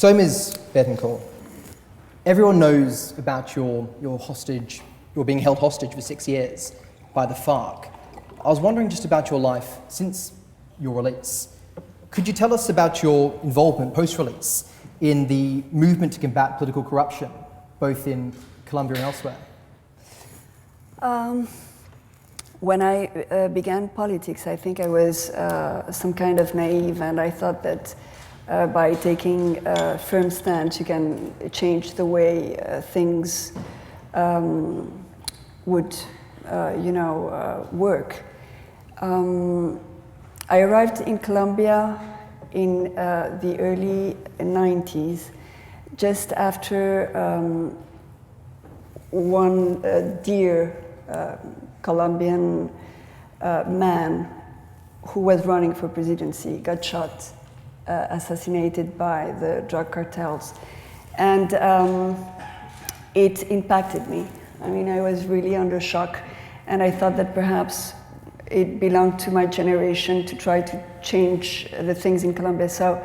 So, Ms. Betancourt, everyone knows about your hostage, you're being held hostage for 6 years by the FARC. I was wondering just about your life since your release. Could you tell us about your involvement post-release in the movement to combat political corruption, both in Colombia and elsewhere? When I began politics, I think I was some kind of naive, and I thought that by taking a firm stance, you can change the way things would, work. I arrived in Colombia in the early 90s, just after one dear Colombian man who was running for presidency got shot, assassinated by the drug cartels. And it impacted me. I mean, I was really under shock, and I thought that perhaps it belonged to my generation to try to change the things in Colombia. So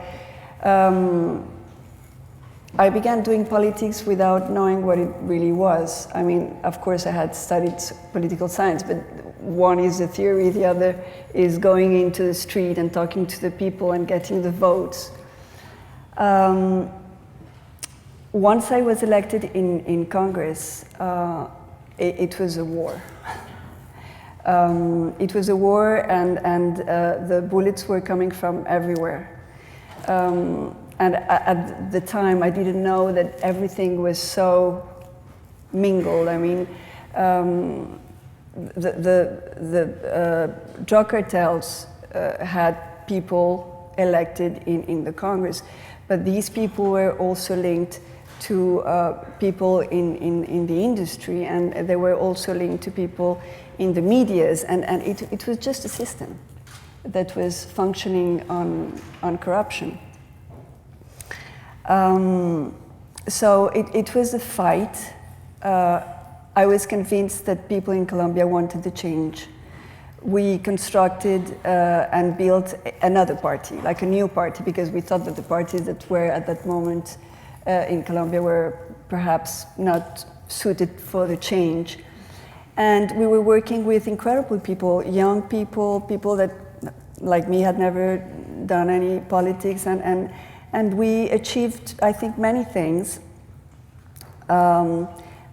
I began doing politics without knowing what it really was. I mean, of course, I had studied political science, but one is the theory, the other is going into the street and talking to the people and getting the votes. Once I was elected in Congress, it was a war. It was a war, and the bullets were coming from everywhere. And at the time, I didn't know that everything was so mingled. I mean, the drug cartels had people elected in the Congress, but these people were also linked to people in the industry, and they were also linked to people in the medias, and it was just a system that was functioning on corruption. So it was a fight. I was convinced that people in Colombia wanted to change. We constructed and built another party, like a new party, because we thought that the parties that were at that moment in Colombia were perhaps not suited for the change. And we were working with incredible people, young people, people that, like me, had never done any politics, and we achieved, I think, many things.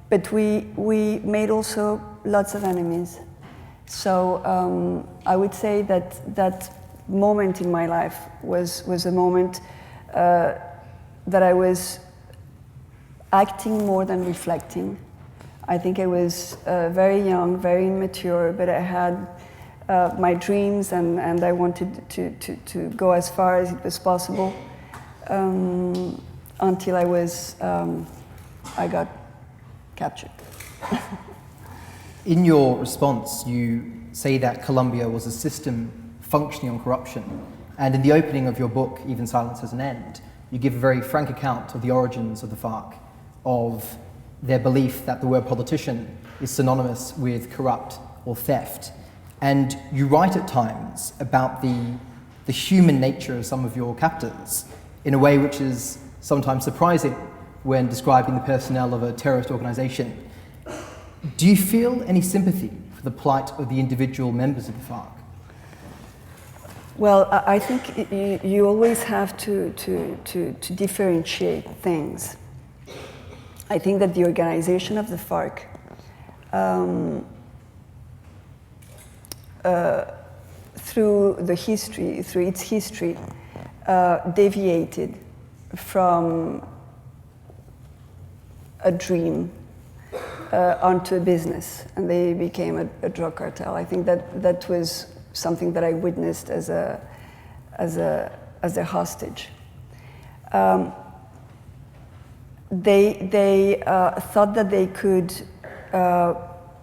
But we made also lots of enemies. So I would say that moment in my life was a moment that I was acting more than reflecting. I think I was very young, very immature, but I had my dreams, and I wanted to go as far as it was possible until I got captured. In your response, you say that Colombia was a system functioning on corruption, and in the opening of your book, Even Silence Has an End, you give a very frank account of the origins of the FARC, of their belief that the word politician is synonymous with corrupt or theft. And you write at times about the human nature of some of your captors in a way which is sometimes surprising when describing the personnel of a terrorist organization. Do you feel any sympathy for the plight of the individual members of the FARC? Well, I think you always have to differentiate things. I think that the organization of the FARC through its history, deviated from a dream onto a business, and they became a drug cartel. I think that was something that I witnessed as a hostage. They thought that they could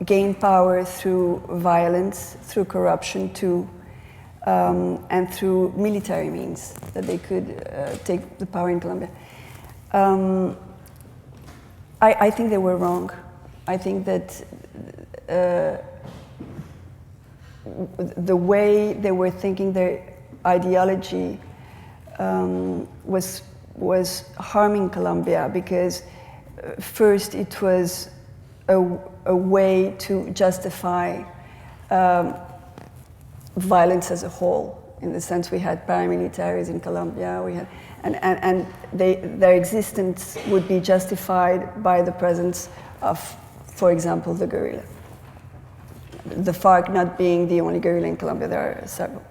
gain power through violence, through corruption, and through military means, that they could take the power in Colombia. I think they were wrong. I think that the way they were thinking, their ideology was was harming Colombia because first it was a way to justify violence as a whole. In the sense we had paramilitaries in Colombia, and their existence would be justified by the presence of, for example, the guerrilla. The FARC not being the only guerrilla in Colombia, there are several.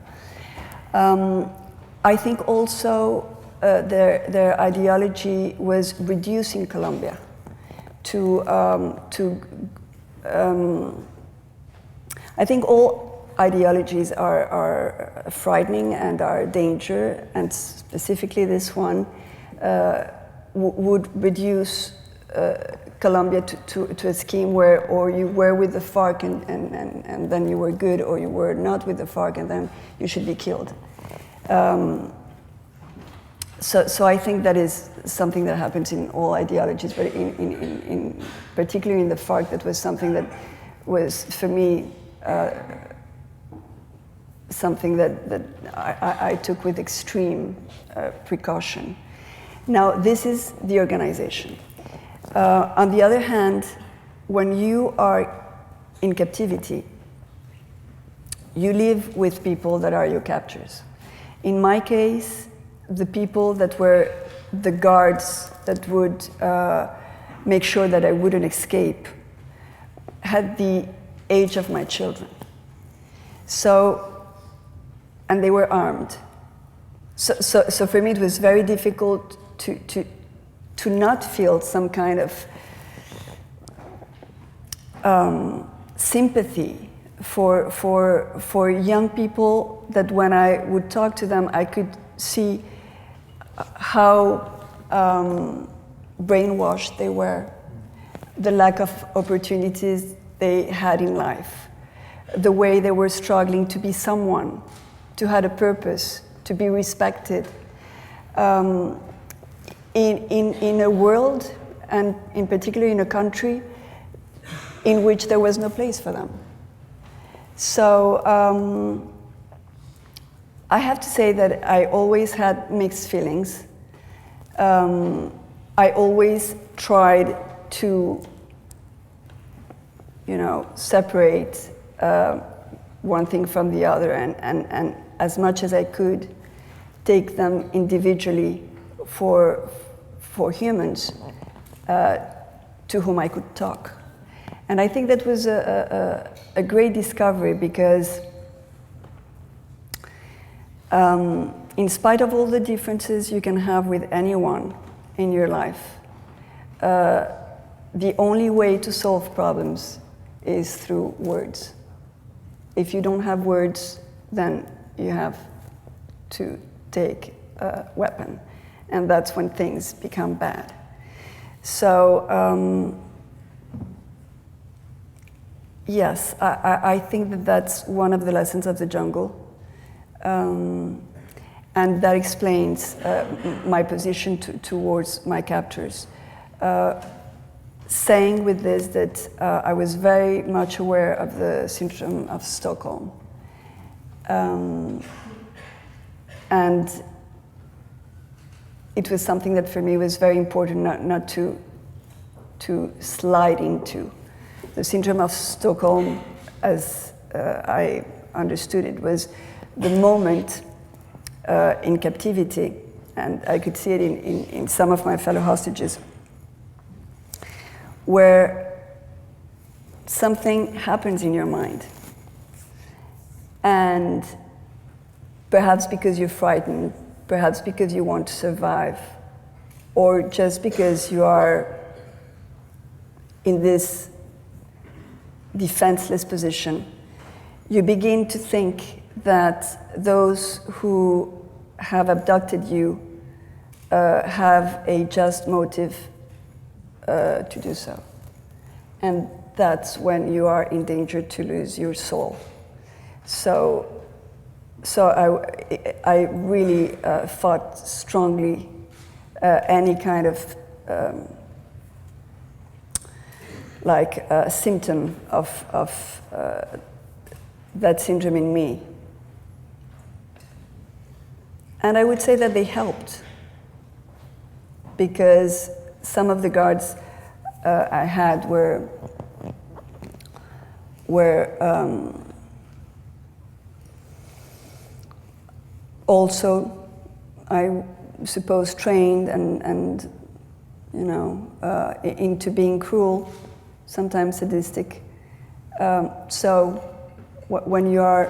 I think also their ideology was reducing Colombia to I think all ideologies are frightening and are a danger, and specifically this one would reduce Colombia to a scheme where or you were with the FARC and then you were good, or you were not with the FARC and then you should be killed. So I think that is something that happens in all ideologies, but in particularly in the FARC, that was something that was, for me, something that I took with extreme precaution. Now, this is the organization. On the other hand, when you are in captivity, you live with people that are your captors. In my case, the people that were the guards that would make sure that I wouldn't escape had the age of my children. So, and they were armed. So for me it was very difficult to not feel some kind of sympathy for young people, that when I would talk to them I could see how brainwashed they were, the lack of opportunities they had in life, the way they were struggling to be someone, to have a purpose, to be respected, in a world, and in particular in a country in which there was no place for them. So I have to say that I always had mixed feelings. I always tried to, separate one thing from the other, and as much as I could, take them individually for humans to whom I could talk. And I think that was a great discovery, because in spite of all the differences you can have with anyone in your life, the only way to solve problems is through words. If you don't have words, then you have to take a weapon, and that's when things become bad. So yes, I think that that's one of the lessons of the jungle, and that explains my position towards my captors. Saying with this that I was very much aware of the syndrome of Stockholm, and it was something that for me was very important not to slide into. The syndrome of Stockholm, as I understood it, was the moment in captivity, and I could see it in some of my fellow hostages, where something happens in your mind, and perhaps because you're frightened, perhaps because you want to survive, or just because you are in this defenseless position, you begin to think that those who have abducted you have a just motive to do so. And that's when you are in danger to lose your soul. So I really fought strongly any kind of symptom of that syndrome in me. And I would say that they helped. because some of the guards I had were also, I suppose, trained and you know, into being cruel, sometimes sadistic. So when you are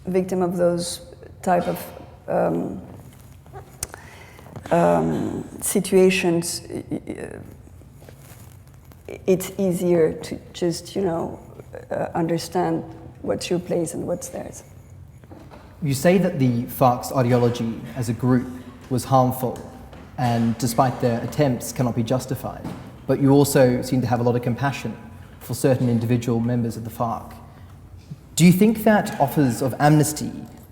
a victim of those type of situations, it's easier to just, you know, understand what's your place and what's theirs. You say that the FARC's ideology as a group was harmful and despite their attempts cannot be justified, but you also seem to have a lot of compassion for certain individual members of the FARC. Do you think that offers of amnesty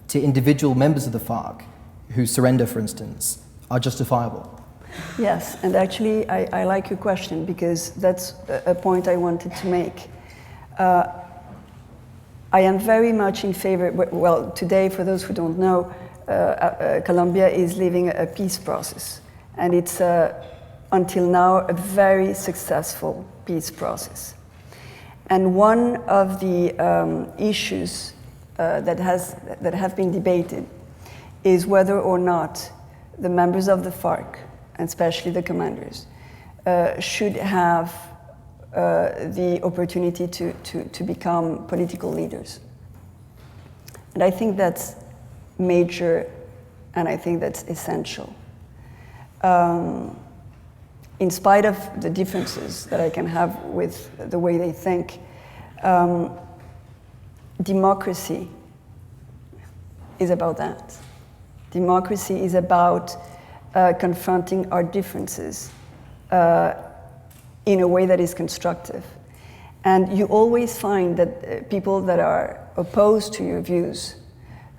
to individual members of the FARC who surrender, for instance, are justifiable? Yes, and actually I like your question because that's a point I wanted to make. I am very much in favor, well, today, for those who don't know, Colombia is living a peace process, and it's, until now, a very successful peace process. And one of the issues that have been debated is whether or not the members of the FARC, and especially the commanders, should have the opportunity to become political leaders. And I think that's major, and I think that's essential. In spite of the differences that I can have with the way they think, democracy is about that. Democracy is about confronting our differences in a way that is constructive. And you always find that people that are opposed to your views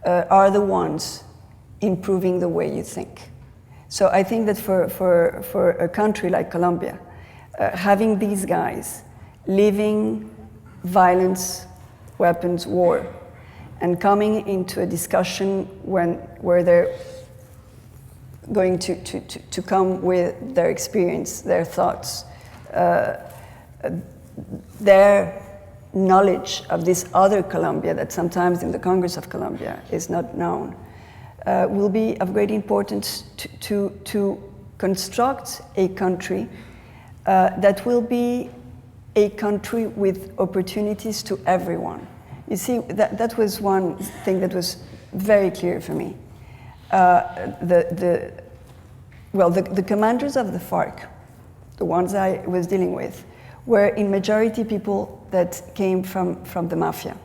are the ones improving the way you think. So I think that for a country like Colombia, having these guys leaving violence, weapons, war, and coming into a discussion where they're going to come with their experience, their thoughts, their knowledge of this other Colombia that sometimes in the Congress of Colombia is not known, will be of great importance to construct a country that will be a country with opportunities to everyone. You see, that was one thing that was very clear for me. The commanders of the FARC, the ones I was dealing with, were in majority people that came from the mafia.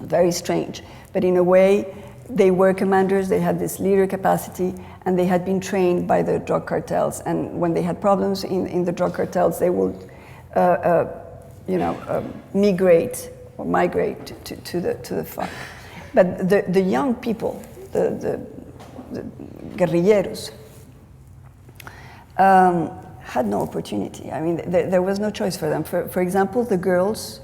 Very strange, but in a way, they were commanders, they had this leader capacity, and they had been trained by the drug cartels. And when they had problems in the drug cartels, they would, migrate to the FARC. But the young people, the guerrilleros, had no opportunity. I mean, there was no choice for them. For example, the girls,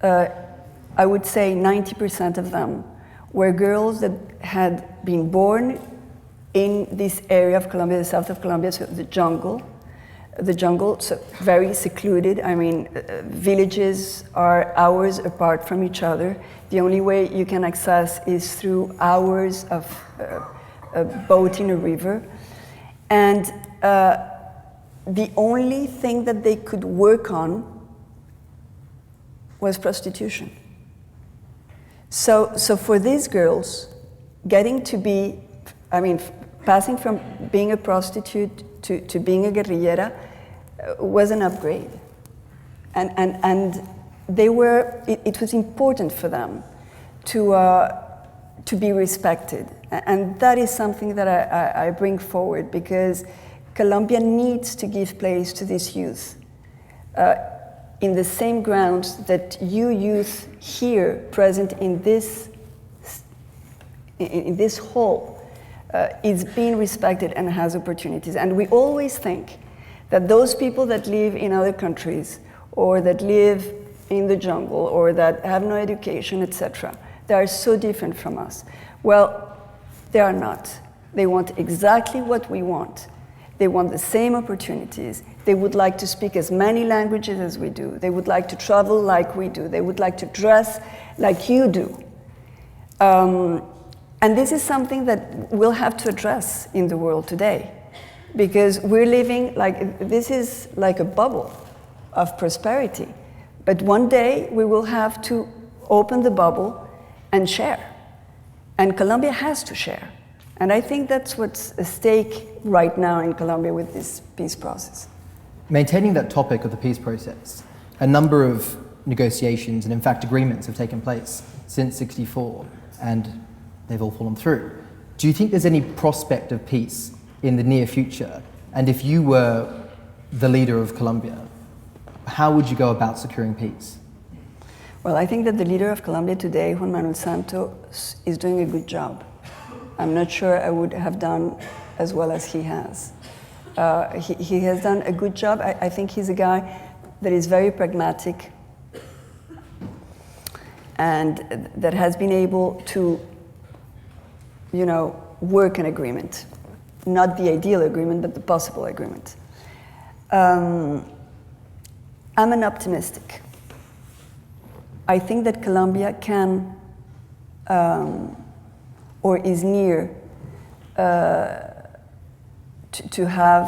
I would say 90% of them were girls that had been born in this area of Colombia, the south of Colombia, so the jungle, so very secluded. I mean, villages are hours apart from each other. The only way you can access is through hours of a boat in a river. And the only thing that they could work on was prostitution. So for these girls, getting to be, I mean, passing from being a prostitute to being a guerrillera was an upgrade. And they were, it was important for them to be respected. And that is something that I bring forward because Colombia needs to give place to this youth in the same grounds that you youth here present in this hall is being respected and has opportunities. And we always think that those people that live in other countries or that live in the jungle or that have no education, etc., they are so different from us. Well, they are not. They want exactly what we want. They want the same opportunities. They would like to speak as many languages as we do. They would like to travel like we do. They would like to dress like you do. And this is something that we'll have to address in the world today, because we're living this is like a bubble of prosperity. But one day we will have to open the bubble and share. And Colombia has to share. And I think that's what's at stake right now in Colombia with this peace process. Maintaining that topic of the peace process, a number of negotiations and in fact agreements have taken place since '64 and they've all fallen through. Do you think there's any prospect of peace in the near future? And if you were the leader of Colombia, how would you go about securing peace? Well, I think that the leader of Colombia today, Juan Manuel Santos, is doing a good job. I'm not sure I would have done as well as he has. He has done a good job. I think he's a guy that is very pragmatic and that has been able to, work an agreement. Not the ideal agreement, but the possible agreement. I'm an optimistic. I think that Colombia can or is near to have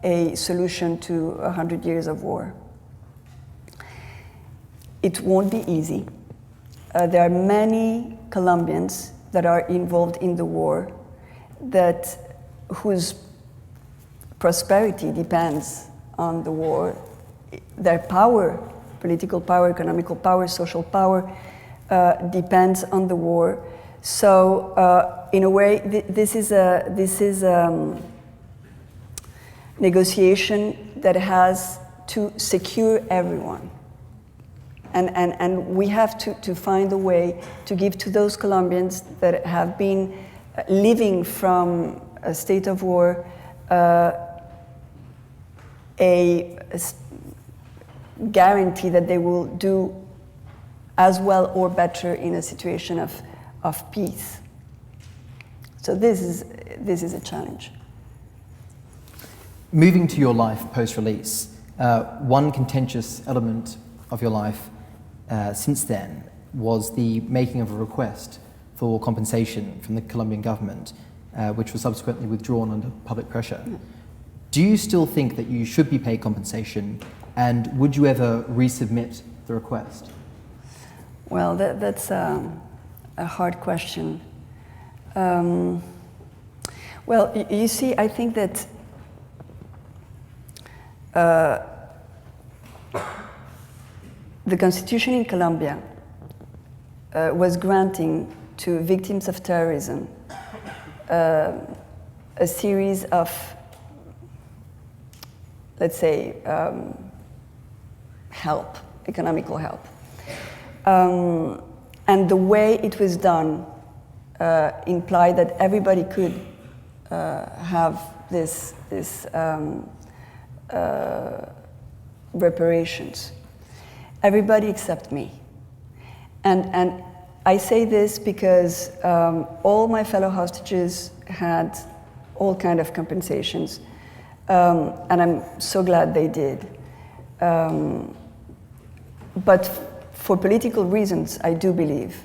a solution to 100 years of war. It won't be easy. There are many Colombians that are involved in the war whose prosperity depends on the war. Their power, political power, economical power, social power, depends on the war. So, in a way, this is a negotiation that has to secure everyone. And we have to find a way to give to those Colombians that have been living from a state of war a guarantee that they will do as well or better in a situation of peace. So this is a challenge. Moving to your life post-release, one contentious element of your life since then was the making of a request for compensation from the Colombian government, which was subsequently withdrawn under public pressure. Yeah. Do you still think that you should be paid compensation, and would you ever resubmit the request? Well, that's a hard question. Well, you see, I think that the constitution in Colombia was granting to victims of terrorism a series of, let's say, help, economical help. And the way it was done implied that everybody could have this reparations. Everybody except me. And I say this because all my fellow hostages had all kind of compensations, and I'm so glad they did. But for political reasons, I do believe.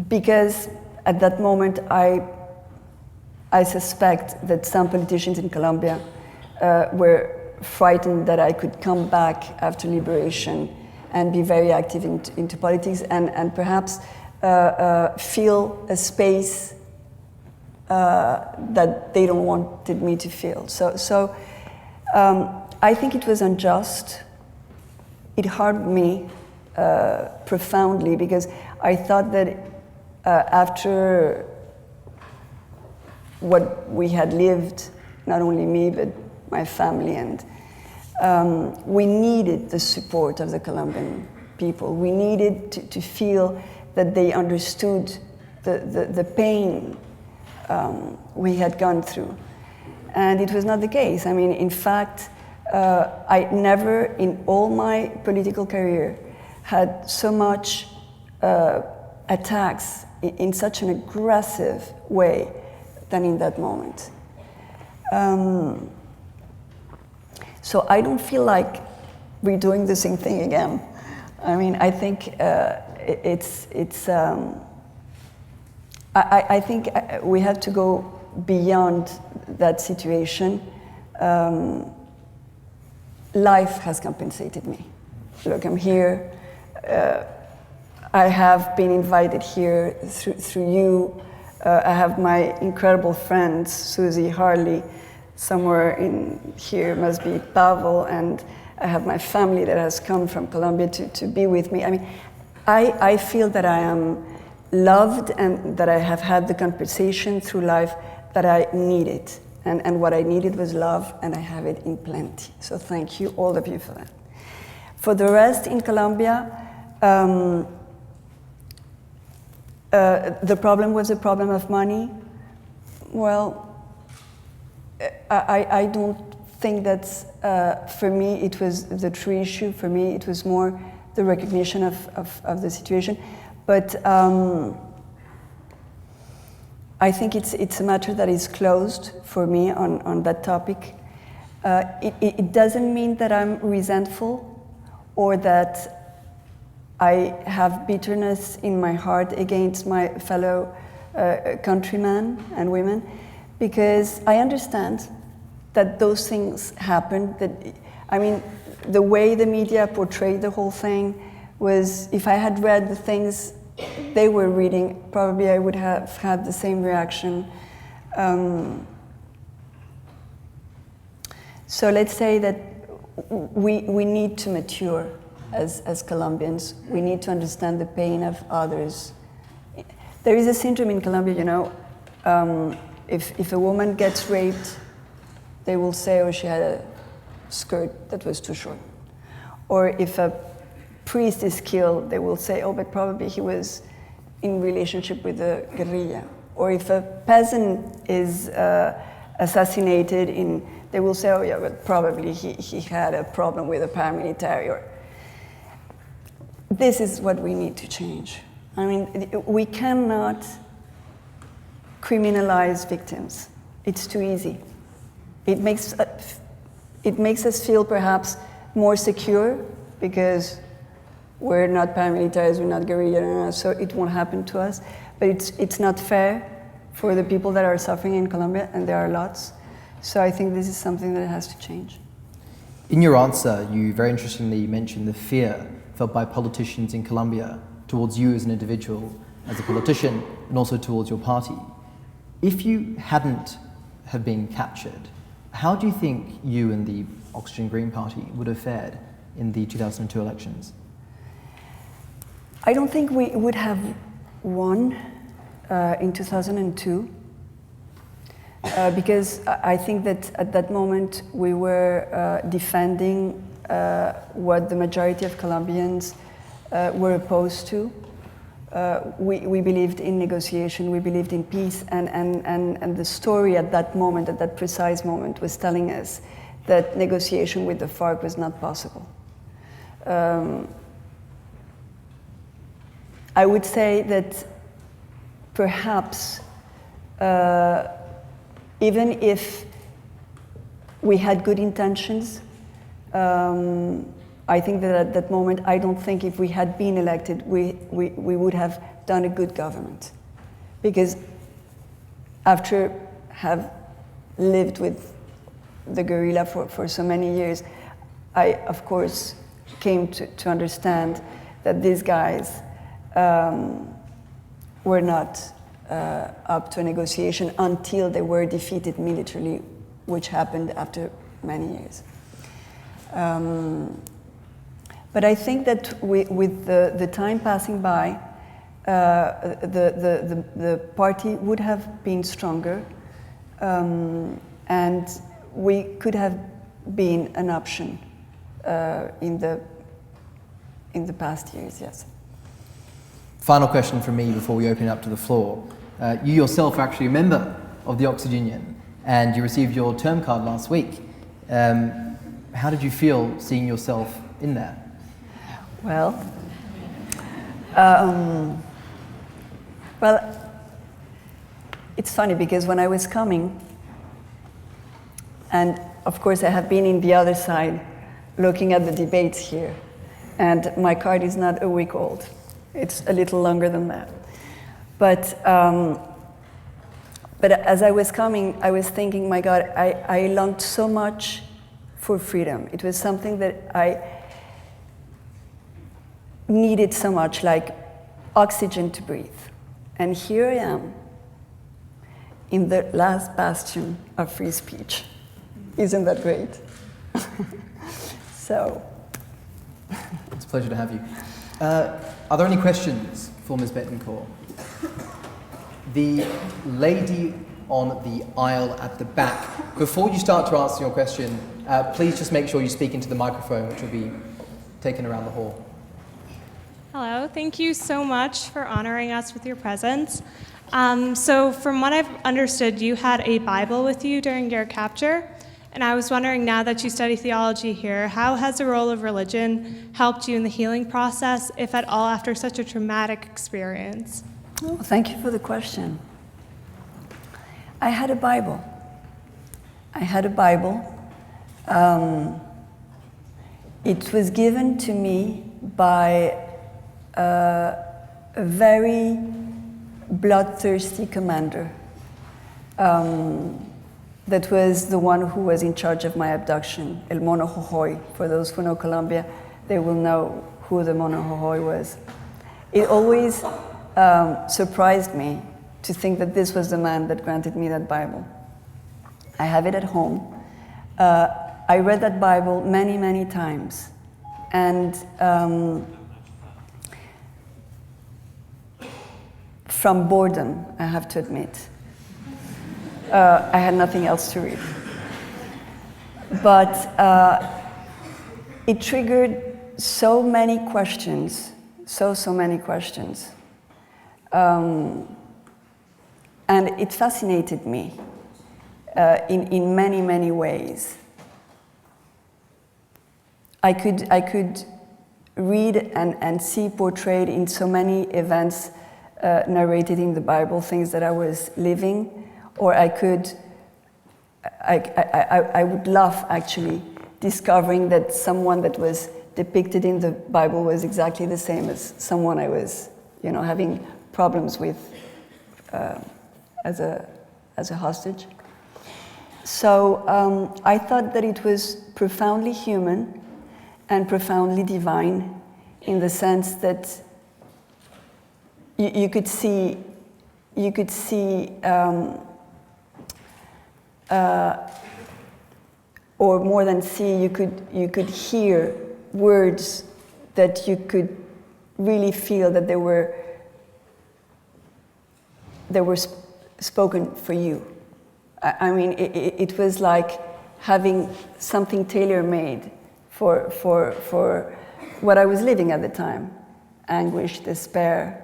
Because at that moment, I suspect that some politicians in Colombia were frightened that I could come back after liberation and be very active into politics and perhaps feel a space that they don't wanted me to feel. So I think it was unjust. It harmed me profoundly because I thought that after what we had lived, not only me, but my family, and we needed the support of the Colombian people. We needed to feel that they understood the pain we had gone through. And it was not the case. I mean, in fact, I never, in all my political career, had so much attacks in such an aggressive way than in that moment. So I don't feel like we're doing the same thing again. I mean, I think I think we have to go beyond that situation. Life has compensated me. Look, I'm here. I have been invited here through you. I have my incredible friends, Susie, Harley, somewhere in here must be Pavel, and I have my family that has come from Colombia to be with me. I mean, I feel that I am loved and that I have had the compensation through life that I needed. And what I needed was love, and I have it in plenty. So thank you, all of you, for that. For the rest, in Colombia, the problem was a problem of money. Well, I don't think that's, for me, it was the true issue. For me, it was more the recognition of the situation. But I think it's a matter that is closed for me on that topic. It doesn't mean that I'm resentful or that I have bitterness in my heart against my fellow countrymen and women, because I understand that those things happened. That, I mean, the way the media portrayed the whole thing was, if I had read the things they were reading, probably I would have had the same reaction. So let's say that we need to mature as Colombians. We need to understand the pain of others. There is a syndrome in Colombia, you know, if a woman gets raped, they will say, oh, she had a skirt that was too short. Or if a priest is killed, they will say, oh, but probably he was in relationship with the guerrilla. Or if a peasant is assassinated, they will say, oh yeah, but probably he had a problem with a paramilitary. Or this is what we need to change. I mean, we cannot criminalize victims. It's too easy. It makes us feel perhaps more secure because we're not paramilitaries, we're not guerrilla, so it won't happen to us. But it's not fair for the people that are suffering in Colombia, and there are lots. So I think this is something that has to change. In your answer, you very interestingly mentioned the fear felt by politicians in Colombia towards you as an individual, as a politician, and also towards your party. If you hadn't have been captured, how do you think you and the Oxygen Green Party would have fared in the 2002 elections? I don't think we would have won in 2002 because I think that at that moment we were defending what the majority of Colombians were opposed to. We believed in negotiation, we believed in peace, and the story at that moment, at that precise moment, was telling us that negotiation with the FARC was not possible. I would say that perhaps even if we had good intentions, I think that at that moment, I don't think if we had been elected, we would have done a good government. Because after have lived with the guerrilla for so many years, I, of course, came to understand that these guys were not up to a negotiation until they were defeated militarily, which happened after many years. But I think that with the time passing by, the party would have been stronger, and we could have been an option in the past years, yes. Final question from me before we open it up to the floor. You yourself are actually a member of the Oxygen, and you received your term card last week. How did you feel seeing yourself in there? Well, it's funny because when I was coming, and of course I have been in the other side looking at the debates here, and my card is not a week old. It's a little longer than that. But as I was coming, I was thinking, my God, I longed so much for freedom. It was something that I needed so much, like oxygen to breathe. And here I am, in the last bastion of free speech. Isn't that great? So. It's a pleasure to have you. Are there any questions for Ms. Betancourt? The lady on the aisle at the back. Before you start to answer your question, please just make sure you speak into the microphone, which will be taken around the hall. Hello, thank you so much for honoring us with your presence. So from what I've understood, you had a Bible with you during your capture, and I was wondering, now that you study theology here, how has the role of religion helped you in the healing process, if at all, after such a traumatic experience? Oh, thank you for the question. I had a Bible. It was given to me by a very bloodthirsty commander that was the one who was in charge of my abduction, El Mono Jojoy. For those who know Colombia, they will know who the Mono Jojoy was. It always surprised me to think that this was the man that granted me that Bible. I have it at home. I read that Bible many, many times. And from boredom, I have to admit. I had nothing else to read. But it triggered so many questions, so many questions. And it fascinated me in many, many ways. I could read and see portrayed in so many events narrated in the Bible, things that I was living, or I would laugh actually, discovering that someone that was depicted in the Bible was exactly the same as someone I was, having problems with as a hostage. So I thought that it was profoundly human and profoundly divine, in the sense that you could see, or more than see, you could hear words that you could really feel that they were spoken for you. I mean, it was like having something tailor-made for what I was living at the time: anguish, despair,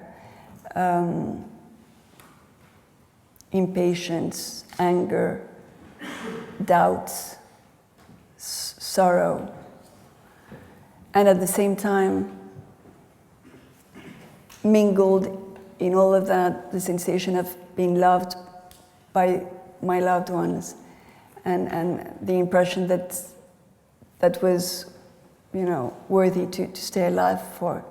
impatience, anger, doubts, sorrow, and at the same time mingled in all of that the sensation of being loved by my loved ones, and the impression that was, worthy to stay alive for.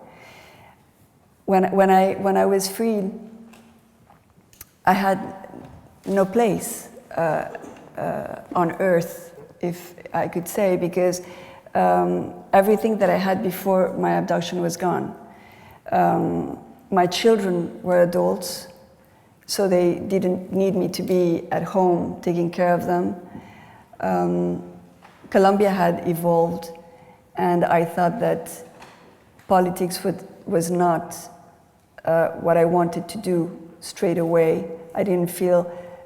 When I was freed, I had no place on earth, if I could say, because everything that I had before my abduction was gone. My children were adults, so they didn't need me to be at home taking care of them. Colombia had evolved, and I thought that politics was not what I wanted to do straight away. I didn't feel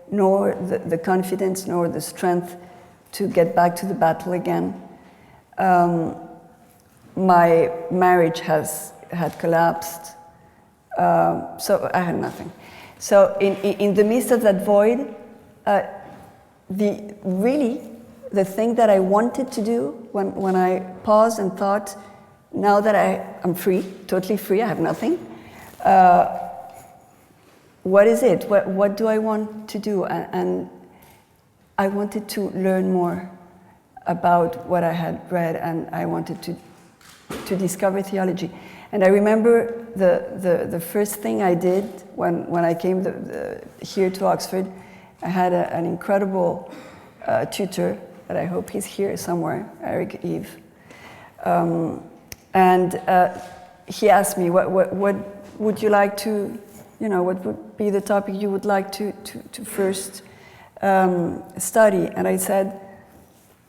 nor the confidence nor the strength to get back to the battle again. My marriage had collapsed, so I had nothing. So in the midst of that void, the thing that I wanted to do when I paused and thought, now that I'm free, totally free, I have nothing, what is it? What do I want to do? And I wanted to learn more about what I had read, and I wanted to discover theology. And I remember the first thing I did when I came here to Oxford. I had an incredible tutor that I hope he's here somewhere, Eric Eve. And he asked me, what would you like to, what would be the topic you would like to first study? And I said,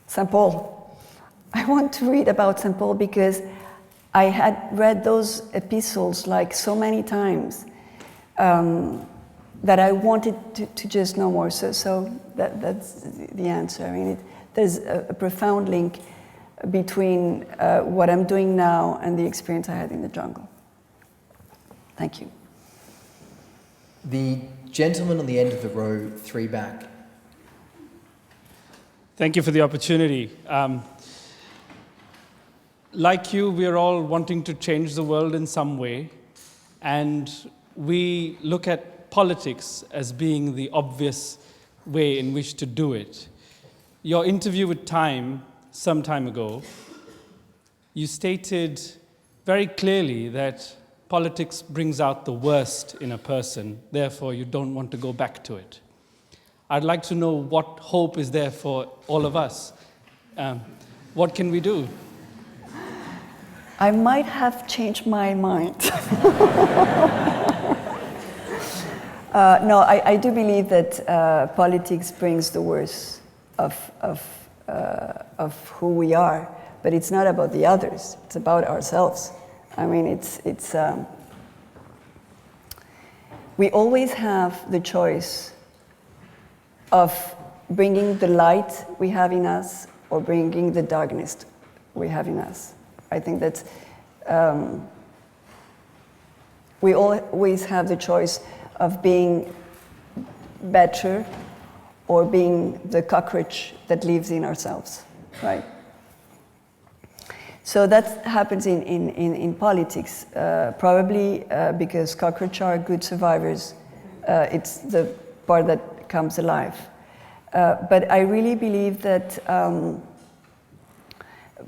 St. Paul. I want to read about St. Paul because I had read those epistles like so many times that I wanted to just know more. So that's the answer. I mean, there's a profound link between what I'm doing now and the experience I had in the jungle. Thank you. The gentleman on the end of the row, 3 back. Thank you for the opportunity. Like you, we are all wanting to change the world in some way, and we look at politics as being the obvious way in which to do it. Your interview with Time some time ago, you stated very clearly that politics brings out the worst in a person, therefore you don't want to go back to it. I'd like to know what hope is there for all of us. What can we do? I might have changed my mind. No, I do believe that politics brings the worst of who we are, but it's not about the others, it's about ourselves. I mean, we always have the choice of bringing the light we have in us or bringing the darkness we have in us. I think that we always have the choice of being better or being the cockroach that lives in ourselves, right? So that happens in politics, probably because cockroaches are good survivors. It's the part that comes alive. But I really believe that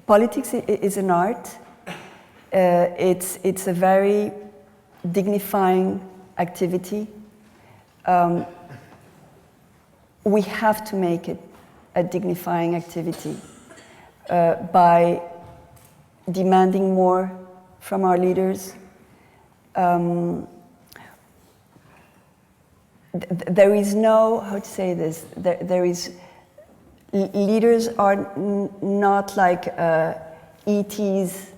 politics is an art. It's a very dignifying activity. We have to make it a dignifying activity by demanding more from our leaders. There is no, how to say this, there is, leaders are not like ETs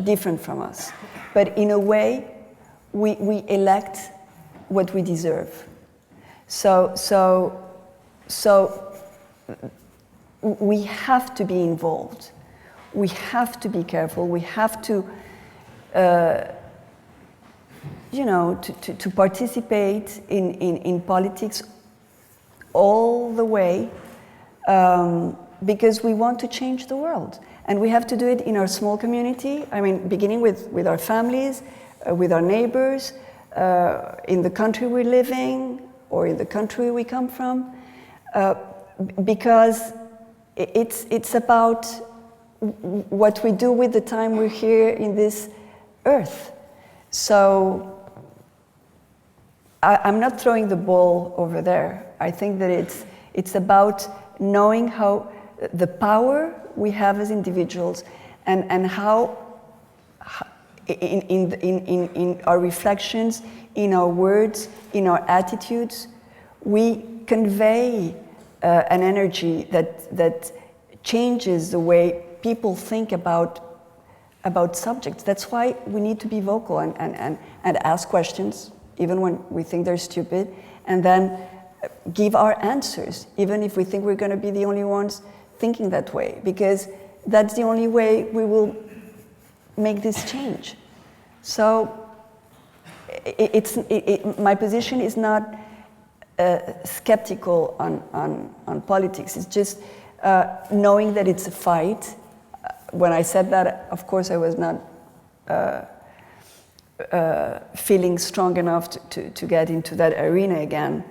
different from us. But in a way, we elect what we deserve. So we have to be involved. We have to be careful. We have to, to participate in politics all the way because we want to change the world. And we have to do it in our small community, I mean, beginning with our families, with our neighbors, in the country we're living, or in the country we come from, because it's about what we do with the time we're here in this earth. So I'm not throwing the ball over there. I think that it's about knowing how the power we have as individuals and how in our reflections, in our words, in our attitudes, we convey an energy that changes the way people think about subjects. That's why we need to be vocal and ask questions, even when we think they're stupid, and then give our answers, even if we think we're going to be the only ones thinking that way, because that's the only way we will make this change. So my position is not skeptical on politics. It's just knowing that it's a fight. When I said that, of course, I was not feeling strong enough to get into that arena again.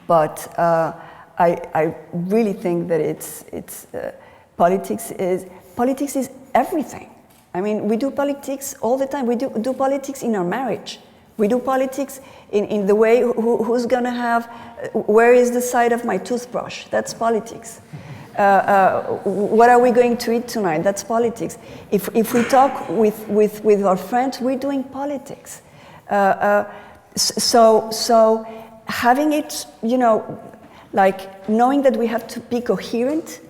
But I really think that politics is everything. I mean, we do politics all the time. We do politics in our marriage. We do politics in the way who's gonna have, where is the side of my toothbrush? That's politics. What are we going to eat tonight? That's politics. If we talk with our friends, we're doing politics. So having it, like knowing that we have to be coherent,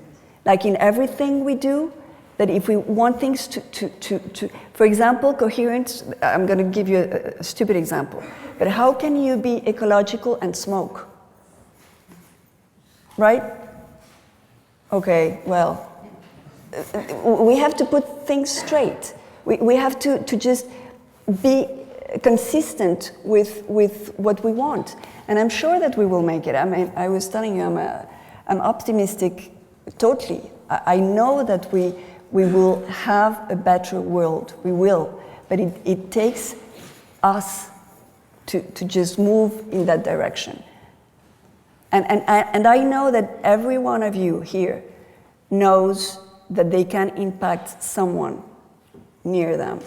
like in everything we do, that if we want things to for example, coherence, I'm going to give you a stupid example, but how can you be ecological and smoke? Right? Okay, well, we have to put things straight. We have to just be consistent with what we want. And I'm sure that we will make it. I mean, I was telling you, I'm optimistic totally. I know that we will have a better world. We will. But it takes us to just move in that direction. And I know that every one of you here knows that they can impact someone near them,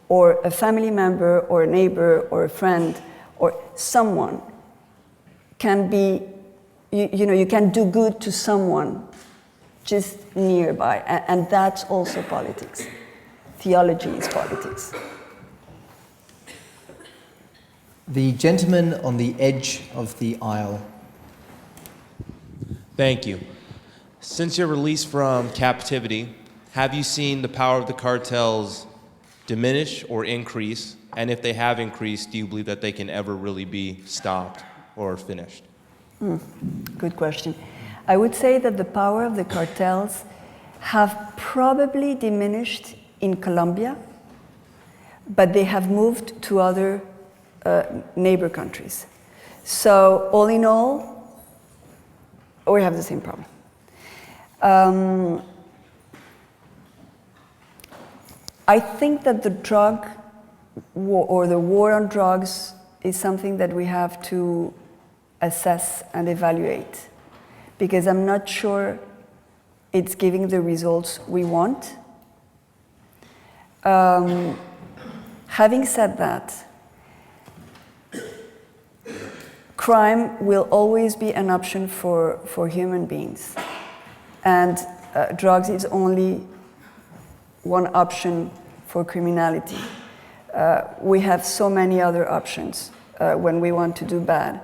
or a family member, or a neighbor, or a friend, or someone can be, you can do good to someone just nearby, and that's also politics. Theology is politics. The gentleman on the edge of the aisle. Thank you. Since your release from captivity, have you seen the power of the cartels diminish or increase? And if they have increased, do you believe that they can ever really be stopped or finished? Good question. I would say that the power of the cartels have probably diminished in Colombia, but they have moved to other neighbor countries. So all in all, we have the same problem. I think that the drug war, or the war on drugs, is something that we have to assess and evaluate, because I'm not sure it's giving the results we want. Having said that, crime will always be an option for human beings, and drugs is only one option for criminality. We have so many other options when we want to do bad.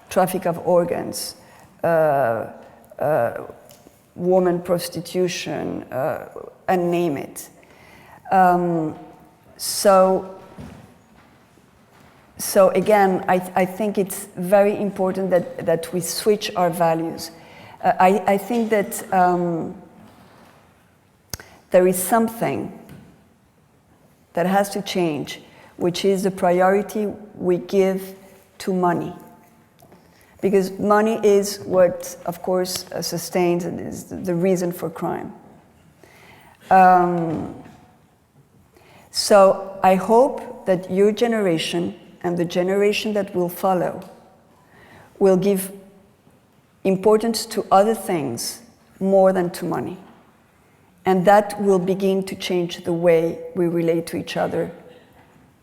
Traffic of organs, woman prostitution, and name it. So again, I think it's very important that we switch our values. I think that there is something that has to change, which is the priority we give to money. Because money is what, of course, sustains and is the reason for crime. So I hope that your generation and the generation that will follow will give importance to other things more than to money. And that will begin to change the way we relate to each other,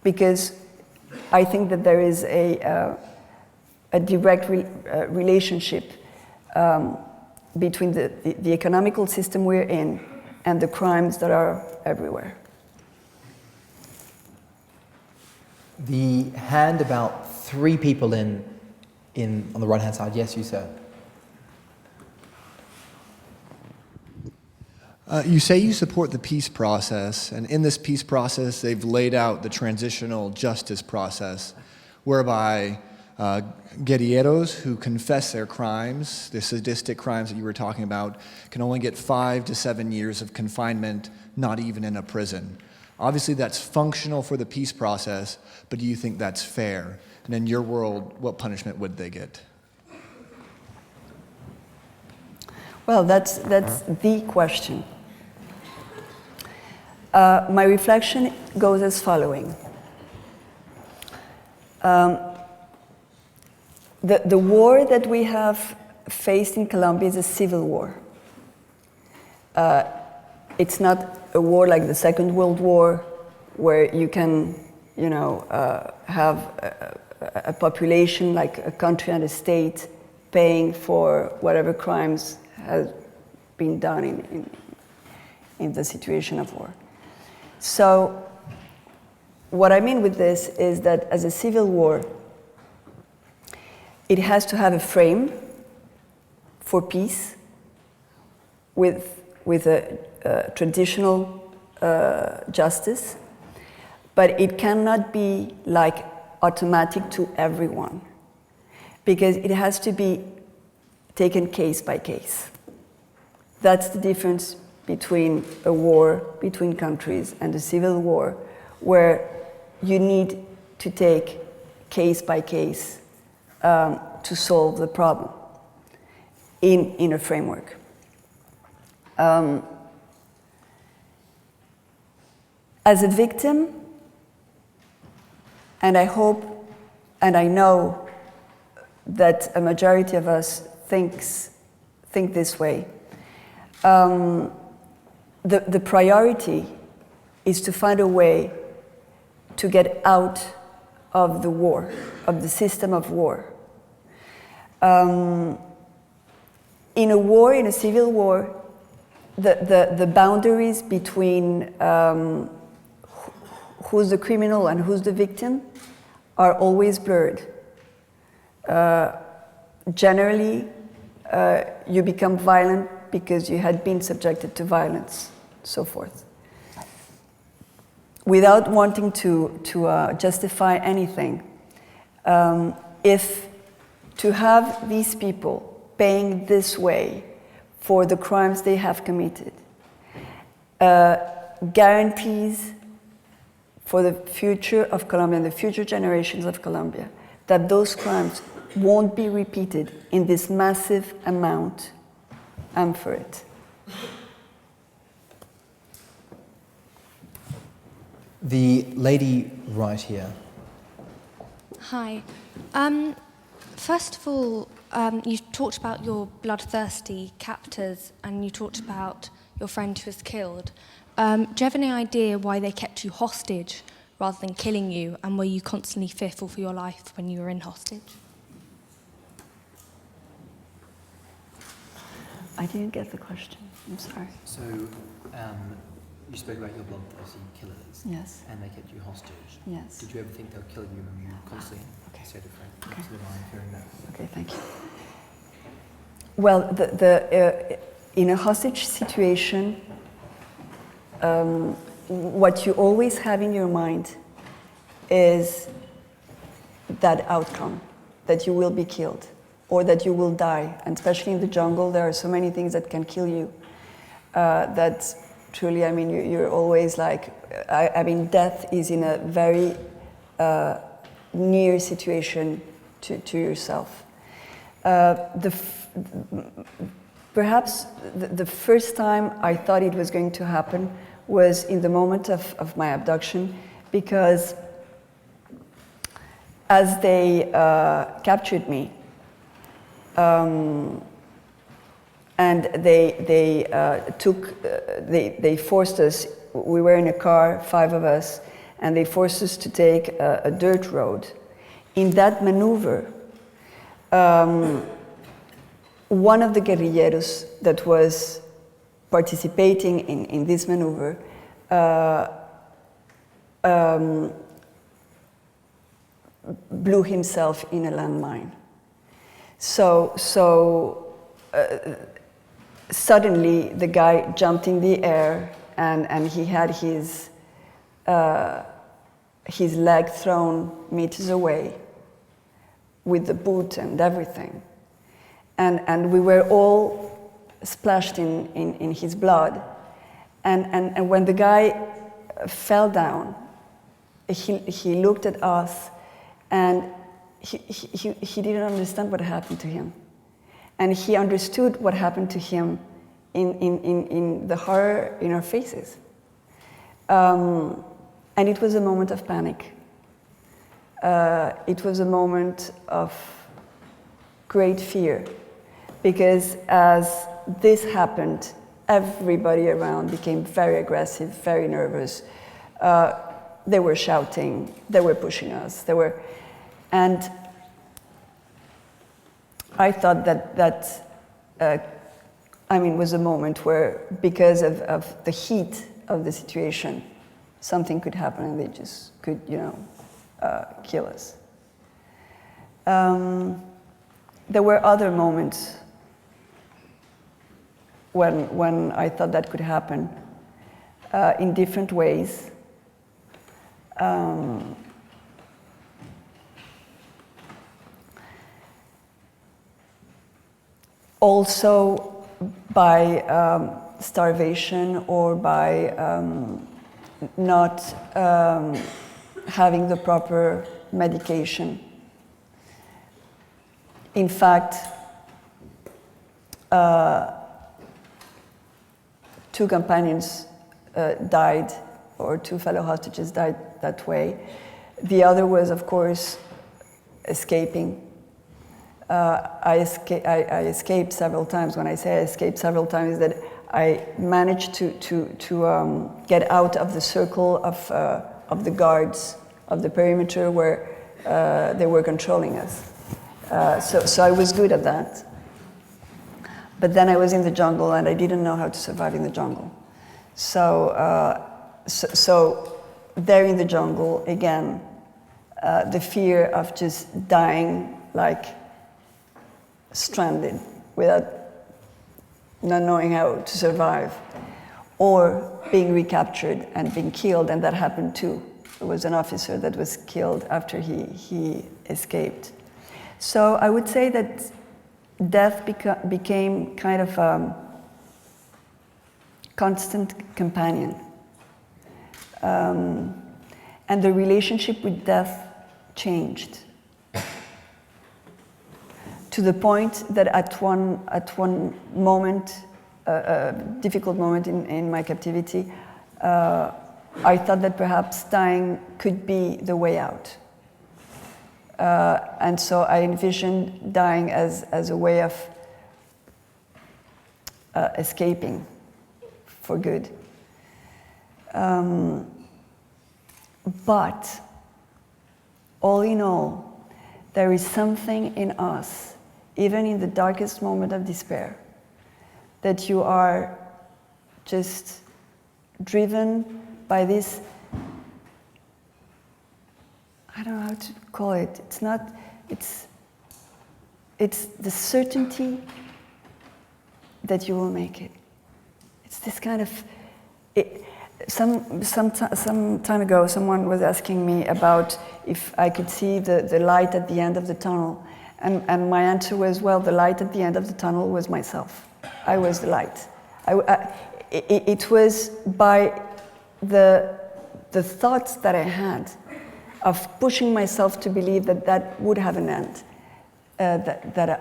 because I think that there is a direct relationship between the economical system we're in and the crimes that are everywhere. The hand about 3 people in on the right-hand side. Yes, you, sir. You say you support the peace process, and in this peace process, they've laid out the transitional justice process, whereby guerrilleros who confess their crimes, the sadistic crimes that you were talking about, can only get 5 to 7 years of confinement, not even in a prison. Obviously, that's functional for the peace process, but do you think that's fair? And in your world, what punishment would they get? Well, that's the question. My reflection goes as following. The war that we have faced in Colombia is a civil war. It's not a war like the Second World War, where you can, have a population like a country and a state paying for whatever crimes have been done in the situation of war. So, what I mean with this is that as a civil war, it has to have a frame for peace with a traditional justice, but it cannot be like automatic to everyone, because it has to be taken case by case. That's the difference between a war between countries and a civil war, where you need to take case by case to solve the problem in a framework. As a victim, and I hope and I know that a majority of us think this way, the priority is to find a way to get out of the war, of the system of war. In a war, in a civil war, the boundaries between who's the criminal and who's the victim are always blurred. Generally, you become violent because you had been subjected to violence, so forth. Without wanting to justify anything, if to have these people paying this way for the crimes they have committed guarantees for the future of Colombia and the future generations of Colombia that those crimes won't be repeated in this massive amount, I'm for it. The lady right here. Hi. First of all, you talked about your bloodthirsty captors and you talked about your friend who was killed. Do you have any idea why they kept you hostage rather than killing you, and were you constantly fearful for your life when you were in hostage? I didn't get the question, I'm sorry. So, you spoke about your bloodthirsty killers. Yes. And they kept you hostage. Yes. Did you ever think they'll kill you and you constantly stayed afraid? Okay. So I'm hearing that. Okay, thank you. Well, in a hostage situation, what you always have in your mind is that outcome, that you will be killed or that you will die. And especially in the jungle, there are so many things that can kill you that truly, I mean, you're always like, I mean, death is in a very near situation to yourself. Perhaps the first time I thought it was going to happen was in the moment of my abduction, because as they captured me, and they forced us, we were in a car, 5 of us, and they forced us to take a dirt road. In that maneuver, one of the guerrilleros that was participating in this maneuver blew himself in a landmine. So suddenly the guy jumped in the air and he had his leg thrown meters away with the boot and everything. And we were all splashed in his blood. And when the guy fell down, he looked at us and he didn't understand what happened to him. And he understood what happened to him in the horror in our faces. And it was a moment of panic. It was a moment of great fear, because as this happened, everybody around became very aggressive, very nervous. They were shouting, they were pushing us, and I thought that was a moment where, because of the heat of the situation, something could happen and they just could, kill us. There were other moments when I thought that could happen in different ways. Also by starvation or by not having the proper medication. In fact, 2 companions died, or 2 fellow hostages died that way. The other was, of course, escaping. I escaped several times. When I say I escaped several times, that I managed to get out of the circle of the guards of the perimeter where they were controlling us. So I was good at that. But then I was in the jungle and I didn't know how to survive in the jungle. So there in the jungle, again, the fear of just dying like stranded without not knowing how to survive, or being recaptured and being killed, and that happened too. There was an officer that was killed after he escaped. So I would say that death became kind of a constant companion. And the relationship with death changed to the point that at one moment, a difficult moment in my captivity, I thought that perhaps dying could be the way out. And so I envisioned dying as a way of escaping for good. But all in all, there is something in us, even in the darkest moment of despair, that you are just driven by this, I don't know how to call it. It's the certainty that you will make it. It's this kind of, some time ago, someone was asking me about if I could see the light at the end of the tunnel. And my answer was, well, the light at the end of the tunnel was myself. I was the light. It was by the thoughts that I had of pushing myself to believe that would have an end, that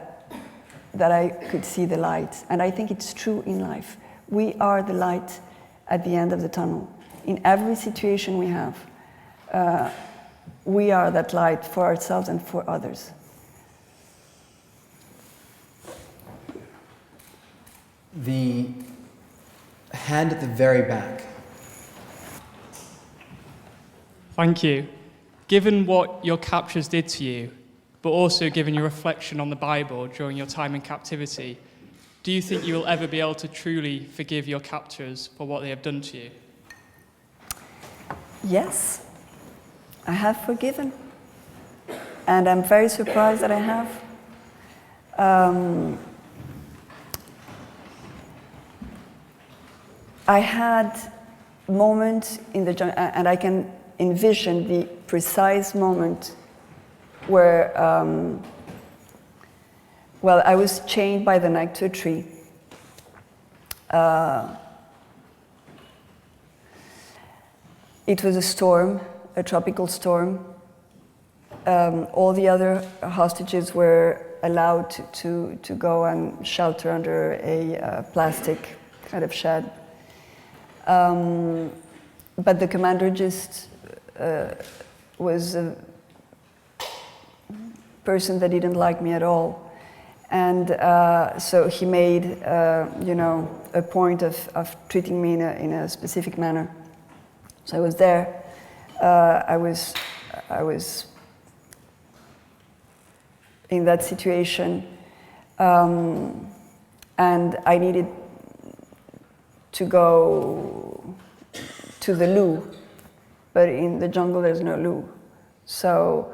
I could see the light. And I think it's true in life. We are the light at the end of the tunnel. In every situation we have, we are that light for ourselves and for others. The hand at the very back. Thank you. Given what your captures did to you, but also given your reflection on the Bible during your time in captivity, do you think you will ever be able to truly forgive your captors for what they have done to you? Yes, I have forgiven. And I'm very surprised that I have. I had moments in the jungle, and I can envision the precise moment where, I was chained by the neck to a tree. It was a storm, a tropical storm. All the other hostages were allowed to go and shelter under a plastic kind of shed. but the commander just was a person that didn't like me at all. And so he made, a point of treating me in a specific manner. So I was there. I was in that situation, and I needed to go to the loo, but in the jungle there's no loo. So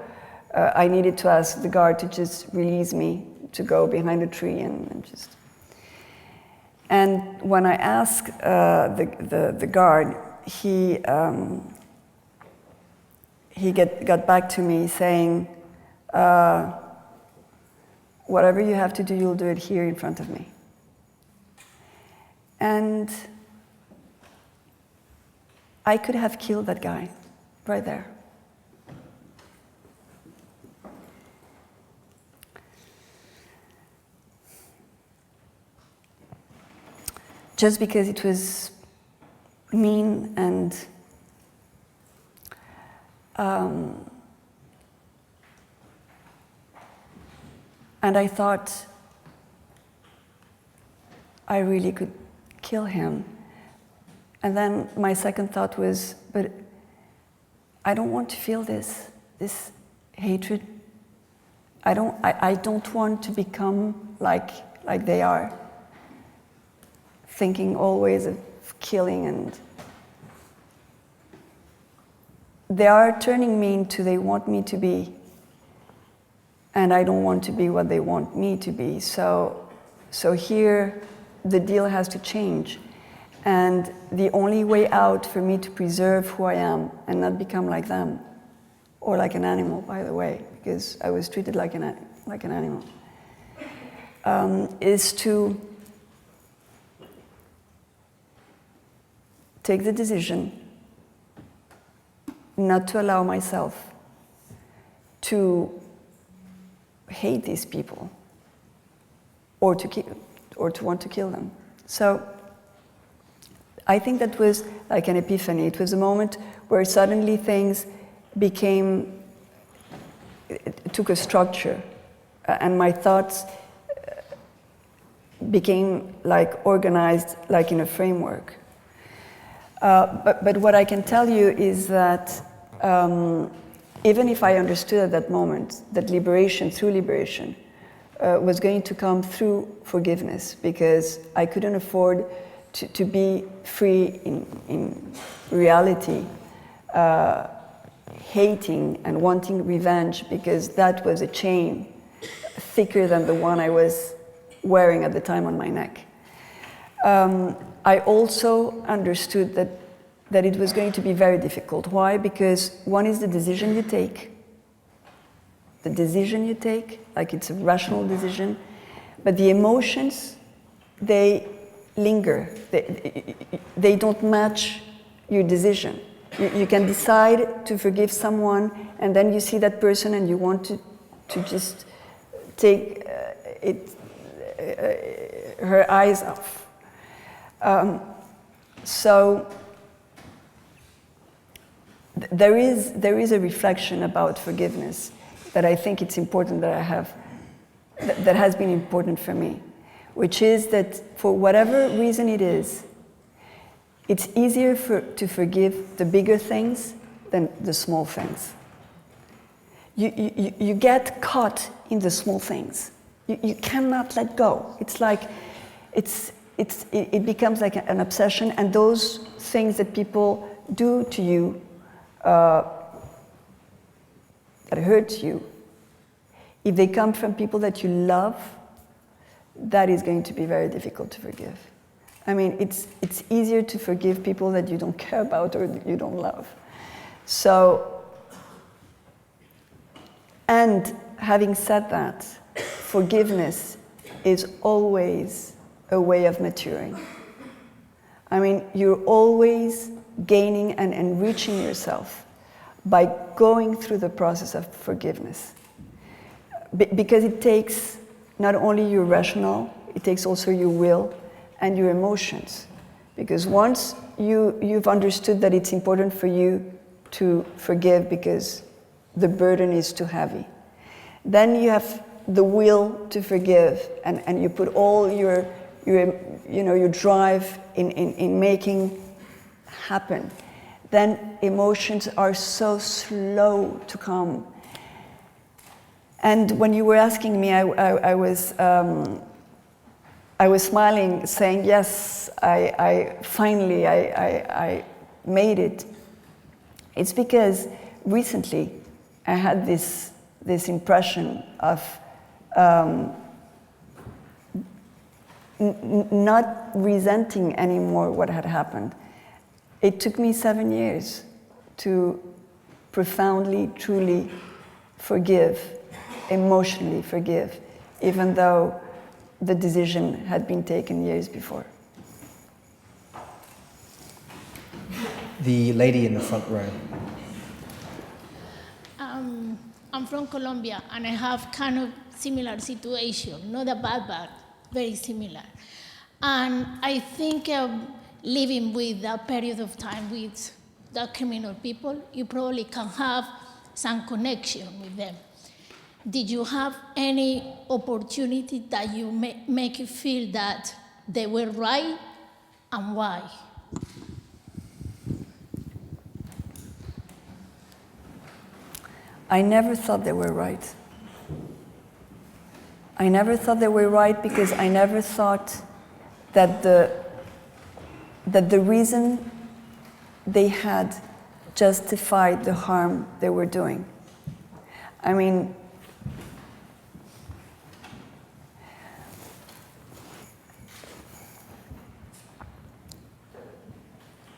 I needed to ask the guard to just release me to go behind a tree and just. And when I asked the guard, he got back to me saying, whatever you have to do, you'll do it here in front of me. And I could have killed that guy right there. Just because it was mean and I thought I really could kill him. And then my second thought was, but I don't want to feel this hatred. I don't want to become like they are, thinking always of killing, and they are turning me into they want me to be, and I don't want to be what they want me to be. So here the deal has to change. And the only way out for me to preserve who I am and not become like them, or like an animal, by the way, because I was treated like an animal, is to take the decision not to allow myself to hate these people or to want to kill them. So I think that was like an epiphany. It was a moment where suddenly things took a structure, and my thoughts became like organized, like in a framework. But what I can tell you is that even if I understood at that moment that liberation, through liberation, was going to come through forgiveness, because I couldn't afford to be free in reality, hating and wanting revenge, because that was a chain thicker than the one I was wearing at the time on my neck. I also understood that it was going to be very difficult. Why? Because one is the decision you take. The decision you take, like it's a rational decision, but the emotions, they linger. They don't match your decision. You can decide to forgive someone, and then you see that person and you want to just take her eyes off. So there is a reflection about forgiveness that I think it's important that has been important for me, which is that for whatever reason it is, it's easier to forgive the bigger things than the small things. You get caught in the small things. You cannot let go. It's like it becomes like an obsession, and those things that people do to you that hurt you, if they come from people that you love, that is going to be very difficult to forgive. I mean, it's easier to forgive people that you don't care about or that you don't love. So, and having said that, forgiveness is always a way of maturing. I mean, you're always gaining and enriching yourself by going through the process of forgiveness. Because it takes not only your rational, it takes also your will and your emotions Because once you've understood that it's important for you to forgive because the burden is too heavy, then you have the will to forgive, and you put all your drive in making happen, then emotions are so slow to come. And when you were asking me, I was smiling, saying, yes, I finally made it. It's because recently I had this impression of not resenting anymore what had happened. It took me 7 years to profoundly, truly forgive, emotionally forgive, even though the decision had been taken years before. The lady in the front row. I'm from Colombia, and I have kind of similar situation, not a bad, but very similar. And I think living with that period of time with that criminal people, you probably can have some connection with them. Did you have any opportunity that you make you feel that they were right, and why? I never thought they were right. I never thought they were right because I never thought that the reason they had justified the harm they were doing. I mean,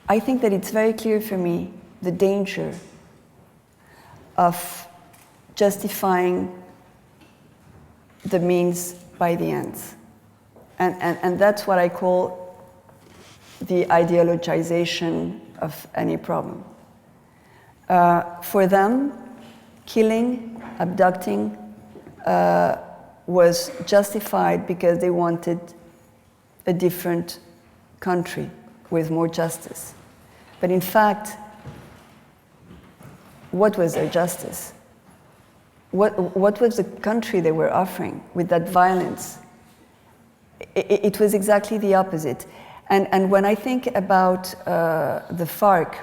I think that it's very clear for me the danger of justifying the means by the ends. And that's what I call the ideologization of any problem. For them, killing, abducting was justified because they wanted a different country with more justice. But in fact, what was their justice? What was the country they were offering with that violence? It was exactly the opposite. And when I think about the FARC,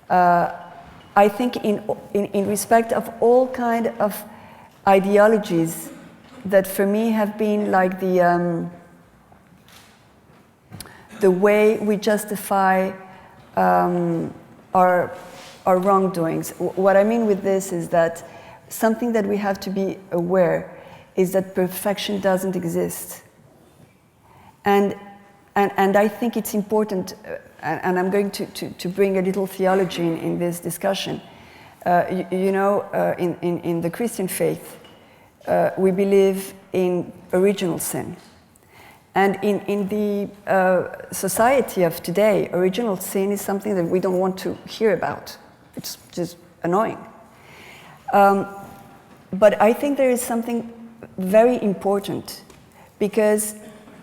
I think in respect of all kind of ideologies that for me have been like the way we justify our wrongdoings. What I mean with this is that something that we have to be aware is that perfection doesn't exist. And I think it's important, and I'm going to bring a little theology in this discussion. In the Christian faith, we believe in original sin. And in the society of today, original sin is something that we don't want to hear about. It's just annoying. But I think there is something very important, because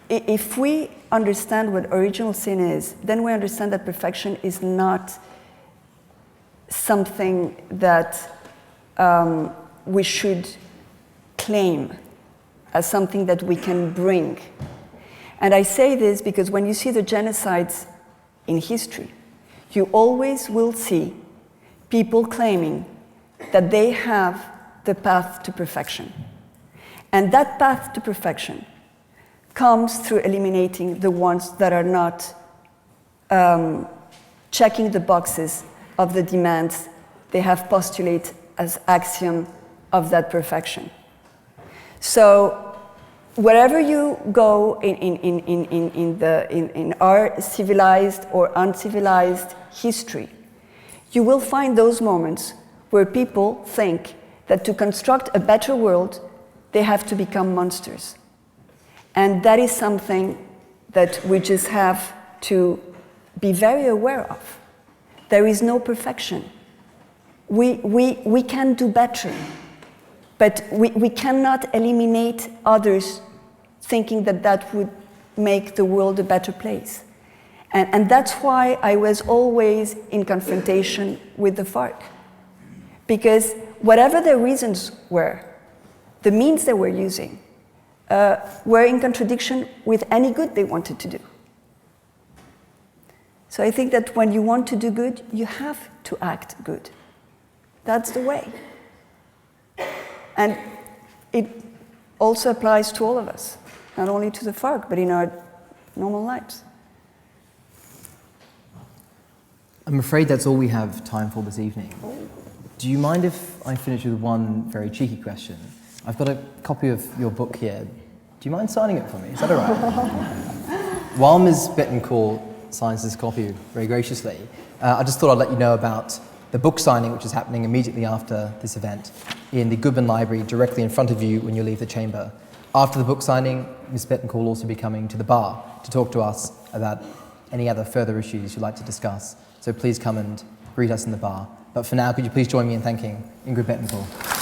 if we understand what original sin is, then we understand that perfection is not something that we should claim as something that we can bring. And I say this because when you see the genocides in history, you always will see people claiming that they have the path to perfection. And that path to perfection comes through eliminating the ones that are not checking the boxes of the demands they have postulated as axiom of that perfection. So wherever you go in our civilized or uncivilized history, you will find those moments where people think that to construct a better world, they have to become monsters. And that is something that we just have to be very aware of. There is no perfection. We can do better, but we cannot eliminate others thinking that that would make the world a better place. And that's why I was always in confrontation with the FARC. Because whatever their reasons were, the means they were using were in contradiction with any good they wanted to do. So I think that when you want to do good, you have to act good. That's the way. And it also applies to all of us, not only to the FARC, but in our normal lives. I'm afraid that's all we have time for this evening. Do you mind if I finish with one very cheeky question? I've got a copy of your book here. Do you mind signing it for me? Is that all right? While Ms. Betancourt signs this copy very graciously, I just thought I'd let you know about the book signing, which is happening immediately after this event in the Goodman Library, directly in front of you when you leave the chamber. After the book signing, Ms. Betancourt will also be coming to the bar to talk to us about any other further issues you'd like to discuss. So please come and greet us in the bar. But for now, could you please join me in thanking Ingrid Betancourt?